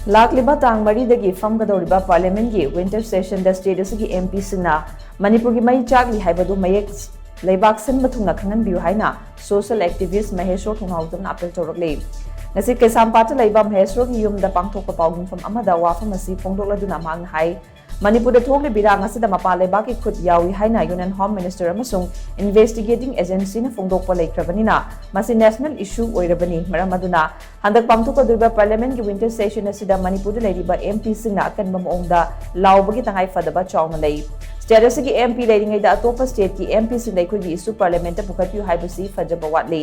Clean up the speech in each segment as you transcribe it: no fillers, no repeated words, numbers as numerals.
Lakliba tang dagi phamgadouriba parliament gi winter session da state asigi MP Singna Manipur Mei Chakli Haibadu Leibak shinba Thungna Khanghanbiu haina Social Activist Maheshwar Thounaojam appeal tourakli. Ngasi kesampata leiba Maheshwar gi yum da pangthokpa paugumfam amada wafam asi phongdokladuna mang hai Manipur thokli birang asida mapa leibak ki khut yawi haina Union Home Minister amasung investigating agency na phongdokpa leikrabanina masi national issue oirabani maramaduna handak pangthokpa duiba parliament gi winter session asida Manipur leiba MP singna akanba maongda laubagi tangai fadaba chawna lei state asigi MP leiringai da atopa state ki MP sindai khoi issue parliament ta pukatyu haibasi fajaba watli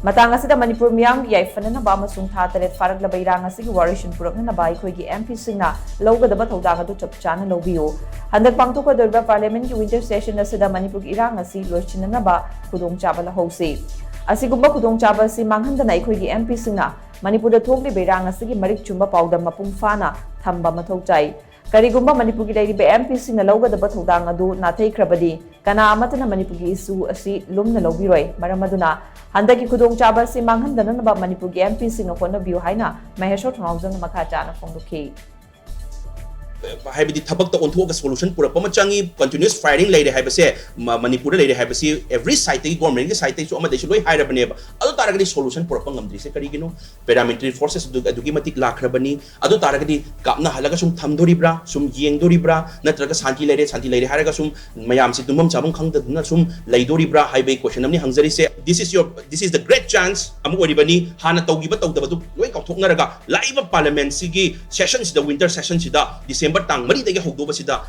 matang asida Manipur miyam yai fanana ba masung tha taret farakla bairang asigi warishin purakna na bai khoi gi MP singna lawgadaba thodang adu chapchana lobio handak pangthokpa duiba parliament ki winter session asida Manipur irang asi loichinna ba khudong chabala hose asigumba khudong chaba si manghandana khoi gi MP singna Manipur da thokli bairang asigi marik chumba pawda mapung fana thamba mathau chai Karigumba Manipur ki leiba MP singna lawgadaba thodang adu nathai krabadi kana amatana Manipur gi issue asi lumna lobiroi maramaduna handaki khudong chaba si manghandana ba Manipur gi MP singna khona biu haina Maheshwar Thounaojam makha chana phongdokhi Haibadi thabak ta onthok ka solution pura pamachangi continuous firing leire haibase Manipur leire haibase every site ki government ki site so amade loi hairabane ba adu taragadi solution pura pangamdri se karigino paramilitary forces adugi matik lakrabani adu taragadi kapna halaga sum thamdoribra sum yengdoribra natraga santi leire haraga sum mayam si tumam chabam khangdadna sum leidoribra haibai question amni hangzari se this is the great chance amu oribani hana tawgiba tawdabadu loi kauthoknaraga live parliament sigi session sida winter session sida December tang mari dagi hogdo basida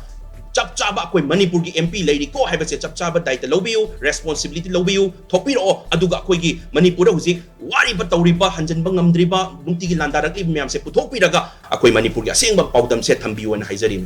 chap chaba koi Manipur gi MP leiri ko haibase chap chaba daita lobiu responsibility lobiu thopiro aduga koi gi Manipur huzik wari ba tawriba hanjanba ngamdriba nungti gi landarakli myam se puthokpiraga akoi Manipur gi asengba pawdam se thambiu na haizari